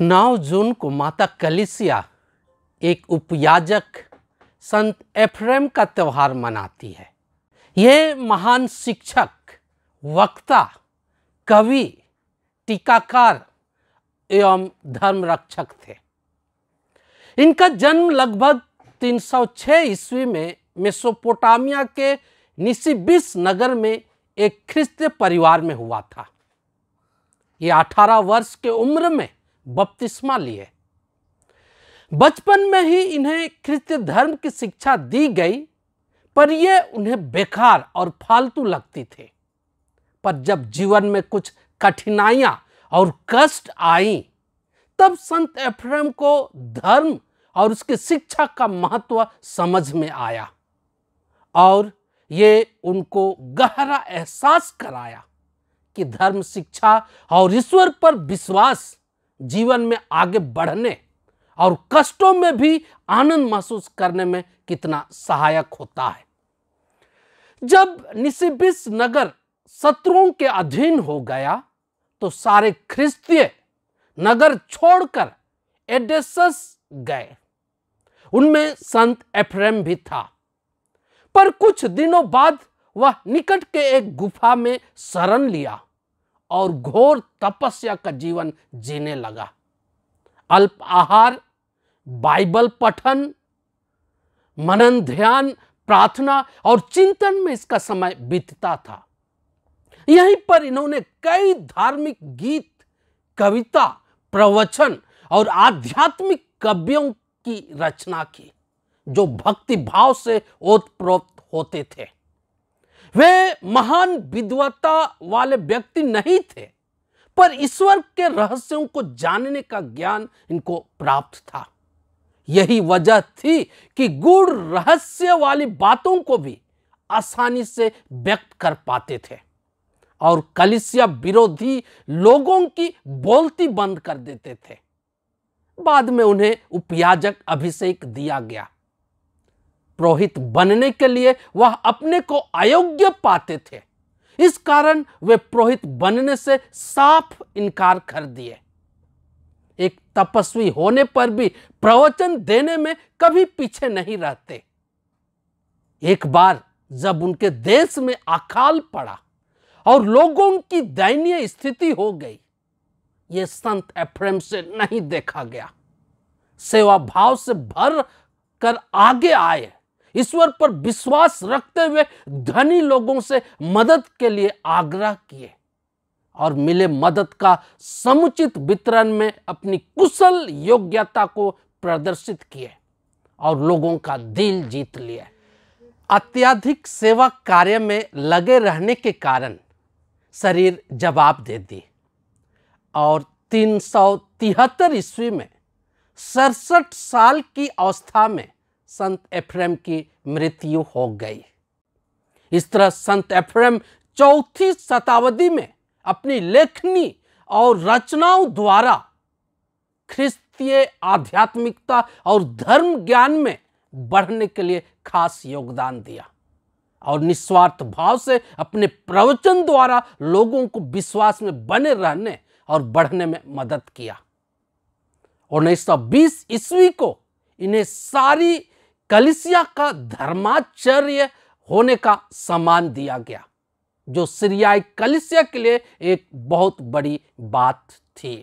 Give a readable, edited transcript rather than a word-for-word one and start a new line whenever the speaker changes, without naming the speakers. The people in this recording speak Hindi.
9 जून को माता कलीसिया एक उपयाजक संत एफ्रेम का त्यौहार मनाती है। ये महान शिक्षक, वक्ता, कवि, टीकाकार एवं धर्म रक्षक थे। इनका जन्म लगभग 306 ईस्वी में मेसोपोटामिया के निसिबिस नगर में एक ख्रिस्तीय परिवार में हुआ था। ये 18 वर्ष के उम्र में बपतिस्मा लिए। बचपन में ही इन्हें ख्रिस्तीय धर्म की शिक्षा दी गई, पर यह उन्हें बेकार और फालतू लगती थे। पर जब जीवन में कुछ कठिनाइयां और कष्ट आई, तब संत एफ्रेम को धर्म और उसकी शिक्षा का महत्व समझ में आया और ये उनको गहरा एहसास कराया कि धर्म शिक्षा और ईश्वर पर विश्वास जीवन में आगे बढ़ने और कष्टों में भी आनंद महसूस करने में कितना सहायक होता है। जब निसिबिस नगर शत्रुओं के अधीन हो गया, तो सारे ख्रिस्तीय नगर छोड़कर एडेसस गए। उनमें संत एफ्रेम भी था। पर कुछ दिनों बाद वह निकट के एक गुफा में शरण लिया और घोर तपस्या का जीवन जीने लगा। अल्प आहार, बाइबल पठन, मनन, ध्यान, प्रार्थना और चिंतन में इसका समय बीतता था। यहीं पर इन्होंने कई धार्मिक गीत, कविता, प्रवचन और आध्यात्मिक काव्यों की रचना की, जो भक्ति भाव से ओतप्रोत होते थे। वे महान विद्वता वाले व्यक्ति नहीं थे, पर ईश्वर के रहस्यों को जानने का ज्ञान इनको प्राप्त था। यही वजह थी कि गूढ़ रहस्य वाली बातों को भी आसानी से व्यक्त कर पाते थे और कलीसिया विरोधी लोगों की बोलती बंद कर देते थे। बाद में उन्हें उपयाजक अभिषेक दिया गया। पुरोहित बनने के लिए वह अपने को अयोग्य पाते थे। इस कारण वे पुरोहित बनने से साफ इनकार कर दिए। एक तपस्वी होने पर भी प्रवचन देने में कभी पीछे नहीं रहते। एक बार जब उनके देश में अकाल पड़ा और लोगों की दयनीय स्थिति हो गई, यह संत एफ्रेम से नहीं देखा गया। सेवा भाव से भर कर आगे आए, ईश्वर पर विश्वास रखते हुए धनी लोगों से मदद के लिए आग्रह किए और मिले मदद का समुचित वितरण में अपनी कुशल योग्यता को प्रदर्शित किए और लोगों का दिल जीत लिए। अत्यधिक सेवा कार्य में लगे रहने के कारण शरीर जवाब दे दी और 373 ईस्वी में 67 साल की अवस्था में संत एफ्रेम की मृत्यु हो गई। इस तरह संत एफ्रेम 4वीं शताब्दी में अपनी लेखनी और रचनाओं द्वारा ख्रिस्तीय आध्यात्मिकता और धर्म ज्ञान में बढ़ने के लिए खास योगदान दिया और निस्वार्थ भाव से अपने प्रवचन द्वारा लोगों को विश्वास में बने रहने और बढ़ने में मदद किया। 1920 ईस्वी को इन्हें सारी कलीसिया का धर्माचार्य होने का सम्मान दिया गया, जो सीरियाई कलीसिया के लिए एक बहुत बड़ी बात थी।